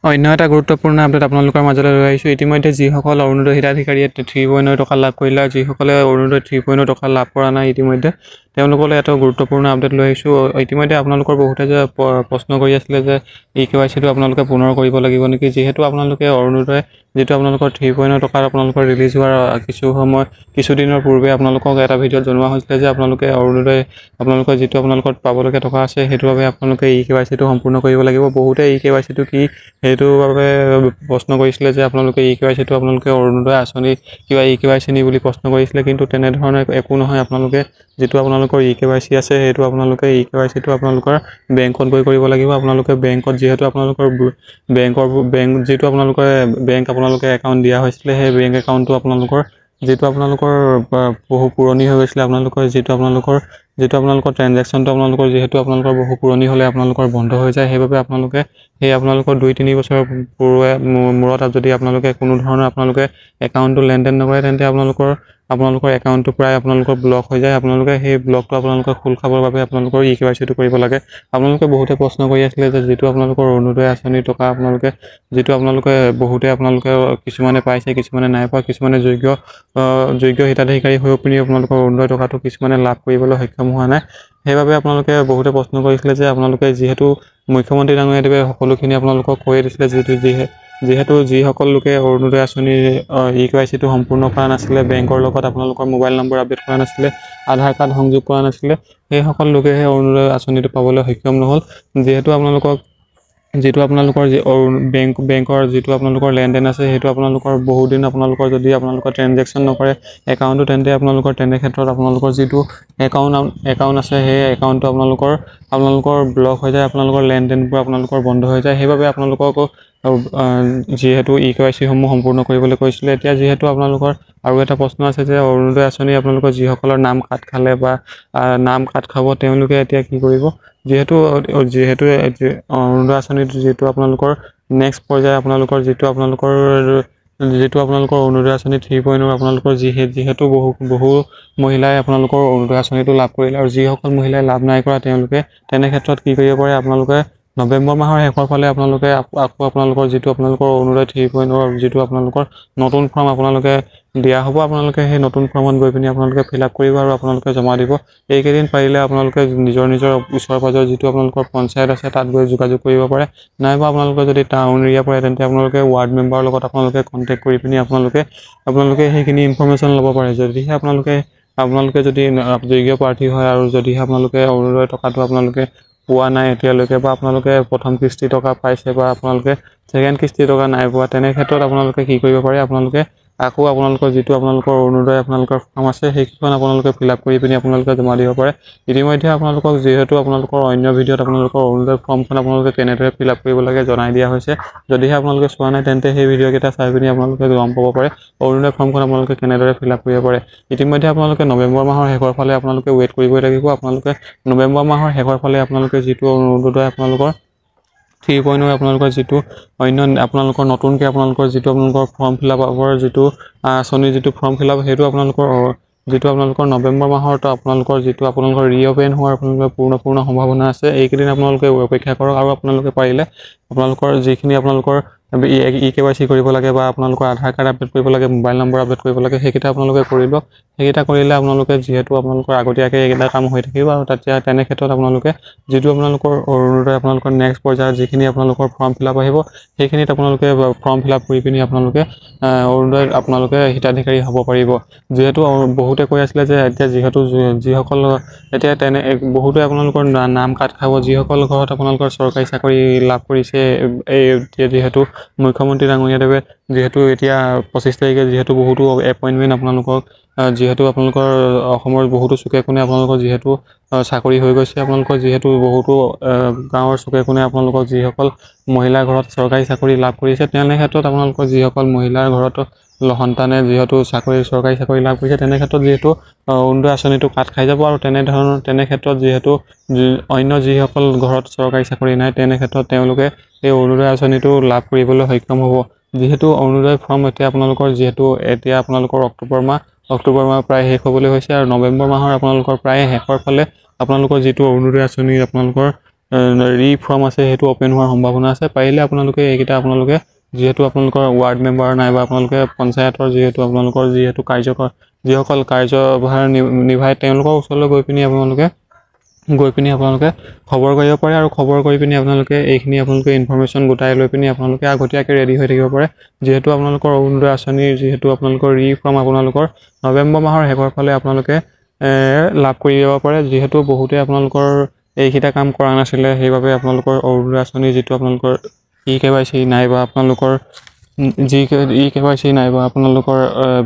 অন্য এটা গুৰুত্বপূৰ্ণ আপডেট আপোনালোকৰ মাজলৈ লৈ আহিছোঁ। ইতিমধ্যে যিসকল অৰুণোদয় হিতাধিকাৰীয়ে 3.9 টকা লাভ কৰিলে আৰু যিসকলে অৰুণোদয় 3.9 টকা লাভ কৰা নাই ইতিমধ্যে তেওঁলোকলৈ এটা গুৰুত্বপূৰ্ণ আপডেট লৈ আহিছোঁ। ইতিমধ্যে আপোনালোকৰ বহুতে যে প্ৰশ্ন কৰি আছিলে যে KYCটো আপোনালোকে পুনৰ কৰিব লাগিব নেকি, যিহেতু আপোনালোকে অৰুণোদয় যিটো আপোনালোকৰ 3.9 টকাৰ আপোনালোকৰ ৰিলিজ হোৱাৰ কিছুদিনৰ পূৰ্বে আপোনালোকক এটা ভিডিঅ'ত জনোৱা হৈছিলে যে আপোনালোকে অৰুণোদয় আপোনালোকৰ যিটো আপোনালোকৰ পাবলগীয়া টকা আছে সেইটোৰ বাবে আপোনালোকে KYCটো সম্পূৰ্ণ কৰিব লাগিব। বহুতে KYCটো কি সেইটোৰ বাবে প্ৰশ্ন কৰিছিলে যে আপোনালোকে KYCটো আপোনালোকে অৰুণোদয় আঁচনি কিবা KYC নি বুলি প্ৰশ্ন কৰিছিলে, কিন্তু তেনেধৰণৰ একো নহয়। আপোনালোকে যিটো আপোনালোকৰ KYC আছে সেইটো আপোনালোকে KYCটো আপোনালোকৰ বেংকত গৈ কৰিব লাগিব। আপোনালোকে বেংকত যিহেতু আপোনালোকৰ বেংক যিটো আপোনালোকৰ বেংক আপোনালোকে একাউণ্ট দিয়া হৈছিলে সেই বেংক একাউণ্টটো আপোনালোকৰ যিটো আপোনালোকৰ বহু পুৰণি হৈ গৈছিলে, আপোনালোকৰ যিটো আপোনালোকৰ ট্ৰেনজেকশ্যনটো আপোনালোকৰ যিহেতু আপোনালোকৰ বহু পুৰণি হ'লে আপোনালোকৰ বন্ধ হৈ যায়। সেইবাবে আপোনালোকে আপোনালোকৰ 2-3 বছৰ মূৰত যদি আপোনালোকে কোনো ধৰণৰ আপোনালোকে একাউণ্টটো লেনদেন নকৰে তেন্তে আপোনালোকৰ একাউণ্টটো প্ৰায় আপোনালোকৰ ব্লক হৈ যায়। আপোনালোকে সেই ব্লকটো আপোনালোকে খোল খাবৰ বাবে আপোনালোকৰ KYCটো কৰিব লাগে। আপোনালোকে বহুতে প্ৰশ্ন কৰি আছিলে যে যিটো আপোনালোকৰ অৰুণোদয় আঁচনিৰ টকা আপোনালোকে বহুতে আপোনালোকে কিছুমানে পাইছে, কিছুমানে নাই পোৱা, কিছুমানে যোগ্য হিতাধিকাৰী হৈ পিনি আপোনালোকৰ অৰুণোদয় টকাটো কিছুমানে লাভ কৰিবলৈ সক্ষম হোৱা নাই। সেইবাবে আপোনালোকে বহুতে প্ৰশ্ন কৰিছিলে যে আপোনালোকে যিহেতু মুখ্যমন্ত্ৰী ডাঙৰীয়াদেৱে সকলোখিনি আপোনালোকক কৈয়ে দিছিলে যিহেতু যিসকল লোকে অৰুণোদয় আঁচনিৰ KYCটো সম্পূৰ্ণ কৰা নাছিলে, বেংকৰ লগত আপোনালোকৰ মোবাইল নম্বৰ আপডেট কৰা নাছিলে, আধাৰ কাৰ্ড সংযোগ কৰা নাছিলে, সেইসকল লোকেহে অৰুণোদয় আঁচনিটো পাবলৈ সক্ষম নহ'ল। যিটো আপোনালোকৰ বেংকৰ যিটো আপোনালোকৰ লেনদেন আছে সেইটো আপোনালোকৰ বহুদিন আপোনালোকৰ যদি আপোনালোকৰ ট্ৰেনজেকশ্যন নকৰে একাউণ্টটো, তেন্তে তেনে ক্ষেত্ৰত আপোনালোকৰ যিটো একাউণ্ট আছে সেই একাউণ্টটো আপোনালোকৰ ব্লক হৈ যায়, আপোনালোকৰ লেনদেনবোৰ আপোনালোকৰ বন্ধ হৈ যায়। সেইবাবে আপোনালোকক যিহেতু KYCসমূহ সম্পূৰ্ণ কৰিবলৈ কৈছিলে। এতিয়া যিহেতু আপোনালোকৰ আৰু এটা প্ৰশ্ন আছে যে অৰুণোদয় আঁচনি আপোনালোকৰ যিসকলৰ নাম কাট খালে বা নাম কাট খাব তেওঁলোকে এতিয়া কি কৰিব, যিহেতু অৰুণোদয় আঁচনিত যিটো আপোনালোকৰ নেক্সট পৰ্যায়ে আপোনালোকৰ যিটো আপোনালোকৰ অৰুণোদয় আঁচনি 3.0 আপোনালোকৰ যিহেতু বহু মহিলাই আপোনালোকৰ অৰুণোদয় আঁচনিটো লাভ কৰিলে আৰু যিসকল মহিলাই লাভ নাই কৰা তেওঁলোকে তেনে ক্ষেত্ৰত কি কৰিব পাৰে, আপোনালোকে নৱেম্বৰ মাহৰ শেষৰ ফালে আপোনালোকে আকৌ আপোনালোকৰ যিটো আপোনালোকৰ অৰুণোদয় 3.0 যিটো আপোনালোকৰ নতুন ফৰ্ম আপোনালোকে দিয়া হ'ব, আপোনালোকে সেই নতুন ফৰ্মত গৈ পিনি আপোনালোকে ফিল আপ কৰিব আৰু আপোনালোকে জমা দিব। এইকেইদিন পাৰিলে আপোনালোকে নিজৰ ওচৰ পাজৰ যিটো আপোনালোকৰ পঞ্চায়ত আছে তাত গৈ যোগাযোগ কৰিব পাৰে, নাইবা আপোনালোকে যদি টাউন এৰিয়া পৰে তেন্তে আপোনালোকে ৱাৰ্ড মেম্বাৰৰ লগত আপোনালোকে কণ্টেক্ট কৰি পিনি আপোনালোকে সেইখিনি ইনফৰ্মেশ্যন ল'ব পাৰে। যদিহে আপোনালোকে যদি যোগ্য প্ৰাৰ্থী হয় আৰু যদিহে আপোনালোকে অৰুণোদয় টকাটো আপোনালোকে পোৱা নাই এতিয়ালৈকে, বা আপোনালোকে প্ৰথম কিস্তি টকা পাইছে বা আপোনালোকে ছেকেণ্ড কিস্তি টকা নাই পোৱা, তেনে ক্ষেত্ৰত আপোনালোকে কি কৰিব পাৰে, আপোনালোকে আকৌ আপোনালোকৰ যিটো আপোনালোকৰ অৰুণোদয় আপোনালোকৰ ফৰ্ম আছে সেইখন আপোনালোকে ফিল আপ কৰি পিনি আপোনালোকে জমা দিব পাৰে। ইতিমধ্যে আপোনালোকক যিহেতু আপোনালোকৰ অন্য ভিডিঅ'ত আপোনালোকৰ অৰুণোদয় ফৰ্মখন আপোনালোকে কেনেদৰে ফিল আপ কৰিব লাগে জনাই দিয়া হৈছে। যদিহে আপোনালোকে চোৱা নাই তেন্তে সেই ভিডিঅ'কেইটা চাই পিনি আপোনালোকে গম পাব পাৰে অৰুণোদয় ফৰ্মখন আপোনালোকে কেনেদৰে ফিল আপ কৰিব পাৰে। ইতিমধ্যে আপোনালোকে নৱেম্বৰ মাহৰ শেষৰ ফালে আপোনালোকে ৱেইট কৰিবই লাগিব। আপোনালোকে নৱেম্বৰ মাহৰ শেষৰ ফালে আপোনালোকে যিটো অৰুণোদয় আপোনালোকৰ 3.0 আপোনালোকৰ যিটো আপোনালোকৰ নতুনকৈ আপোনালোকৰ যিটো আপোনালোকৰ ফৰ্ম ফিল আপৰ যিটো আঁচনিৰ যিটো ফৰ্ম ফিল আপ সেইটো আপোনালোকৰ নৱেম্বৰ মাহত আপোনালোকৰ ৰিঅ'পেন হোৱাৰ আপোনালোকৰ পূৰ্ণ সম্ভাৱনা আছে। এইকেইদিন আপোনালোকে অপেক্ষা কৰক আৰু আপোনালোকে পাৰিলে আপোনালোকৰ যিখিনি আপোনালোকৰ KYC কৰিব লাগে বা আপোনালোকৰ আধাৰ কাৰ্ড আপডেট কৰিব লাগে, মোবাইল নম্বৰ আপডেট কৰিব লাগে, সেইকেইটা আপোনালোকে কৰি লওক। সেইকেইটা কৰিলে আপোনালোকে যিহেতু আপোনালোকৰ আগতীয়াকৈ এইকেইটা কাম হৈ থাকিব আৰু তেনে ক্ষেত্ৰত আপোনালোকে যিটো আপোনালোকৰ অৰুণোদয় আপোনালোকৰ নেক্সট পৰ্যায়ত যিখিনি আপোনালোকৰ ফৰ্ম ফিল আপ আহিব সেইখিনিত আপোনালোকে ফৰ্ম ফিল আপ কৰি পিনি আপোনালোকে অৰুণোদয় আপোনালোকে হিতাধিকাৰী হ'ব পাৰিব। যিহেতু বহুতে কৈ আছিলে যে এতিয়া যিসকল এতিয়া বহুতে আপোনালোকৰ নাম কাট খাব, যিসকল ঘৰত আপোনালোকৰ চৰকাৰী চাকৰি লাভ কৰিছে। যিহেতু মুখ্যমন্ত্ৰী ডাঙৰীয়াদেৱে যিহেতু এতিয়া 25 তাৰিখে যিহেতু বহুতো এপইণ্টমেণ্ট আপোনালোকক যিহেতু আপোনালোকৰ অসমৰ বহুতো চুকে কোণে আপোনালোকৰ যিহেতু চাকৰি হৈ গৈছে, আপোনালোকৰ যিহেতু বহুতো গাঁৱৰ চুকে কোণে আপোনালোকৰ যিসকল মহিলাৰ ঘৰত চৰকাৰী চাকৰি লাভ কৰিছে, তেনে ক্ষেত্ৰত আপোনালোকৰ যিসকল মহিলাৰ ঘৰত সন্তানে যিহেতু চৰকাৰী চাকৰি লাভ কৰিছে তেনে ক্ষেত্ৰত যিহেতু অৰুণোদয় আঁচনিটো কাট খাই যাব আৰু তেনে ক্ষেত্ৰত যিহেতু অন্য যিসকল ঘৰত চৰকাৰী চাকৰি নাই তেনে ক্ষেত্ৰত তেওঁলোকে এই অৰুণোদয় আঁচনিটো লাভ কৰিবলৈ সক্ষম হ'ব। যিহেতু অৰুণোদয় ফৰ্ম এতিয়া আপোনালোকৰ অক্টোবৰ মাহ প্ৰায় শেষ হ'বলৈ হৈছে আৰু নৱেম্বৰ মাহৰ আপোনালোকৰ প্ৰায় শেষৰ ফালে আপোনালোকৰ যিটো অৰুণোদয় আঁচনি আপোনালোকৰ ৰি ফৰ্ম আছে সেইটো অ'পেন হোৱাৰ সম্ভাৱনা আছে। পাৰিলে আপোনালোকে এইকেইটা আপোনালোকে যিহেতু আপোনালোকৰ ৱাৰ্ড মেম্বাৰ নাইবা আপোনালোকে পঞ্চায়তৰ যিহেতু আপোনালোকৰ যিহেতু যিসকল কাৰ্যভাৰ নিভায় তেওঁলোকৰ ওচৰলৈ গৈ পিনি আপোনালোকে খবৰ কৰিব পাৰে আৰু খবৰ কৰি পিনি আপোনালোকে এইখিনি আপোনালোকে ইনফৰমেশ্যন গোটাই লৈ পিনি আপোনালোকে আগতীয়াকৈ ৰেডি হৈ থাকিব পাৰে। যিহেতু আপোনালোকৰ অৰুণোদয় আঁচনিৰ যিহেতু আপোনালোকৰ ৰি ফৰ্ম আপোনালোকৰ নৱেম্বৰ মাহৰ শেষৰ ফালে আপোনালোকে লাভ কৰি দিব পাৰে। যিহেতু বহুতে আপোনালোকৰ এইকেইটা কাম কৰা নাছিলে, সেইবাবে আপোনালোকৰ অৰুণোদয় আঁচনি যিটো আপোনালোকৰ EKYC নাইবা আপোনালোকৰ EKYC নাইবা আপোনালোকৰ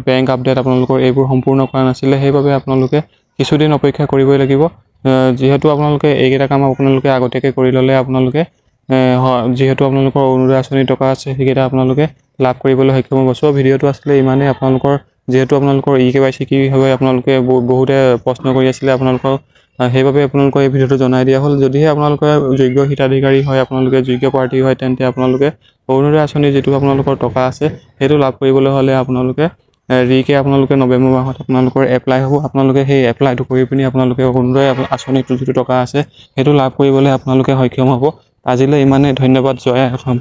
বেংক আপডেট আপোনালোকৰ এইবোৰ সম্পূৰ্ণ কৰা নাছিলে। সেইবাবে আপোনালোকে কিছুদিন অপেক্ষা কৰিবই লাগিব। যিহেতু আপোনালোকে এইকেইটা কাম আপোনালোকে আগতীয়াকৈ কৰি ল'লে আপোনালোকে যিহেতু আপোনালোকৰ অৰুণোদয় আঁচনিৰ টকা আছে সেইকেইটা আপোনালোকে লাভ কৰিবলৈ সক্ষম হ'ব। চ' ভিডিঅ'টো আছিলে ইমানেই। আপোনালোকৰ যিহেতু আপোনালোকৰ EKYC কি হয় আপোনালোকে বহুতে প্ৰশ্ন কৰি আছিলে আপোনালোকৰ, সেইবাবে আপোনালোকৰ এই ভিডিঅ'টো জনাই দিয়া হ'ল। যদিহে আপোনালোকে যোগ্য হিতাধিকাৰী হয়, আপোনালোকে যোগ্য প্ৰাৰ্থী হয়, তেন্তে আপোনালোকে অৰুণোদয় আঁচনিৰ যিটো আপোনালোকৰ টকা আছে সেইটো লাভ কৰিবলৈ হ'লে আপোনালোকে ৰিকে আপোনালোকে নৱেম্বৰ মাহত আপোনালোকৰ এপ্লাই হ'ব। আপোনালোকে সেই এপ্লাইটো কৰি পিনি আপোনালোকে অৰুণোদয় আঁচনিটো যিটো টকা আছে সেইটো লাভ কৰিবলৈ আপোনালোকে সক্ষম হ'ব। আজিলৈ ইমানেই। ধন্যবাদ। জয় অসম।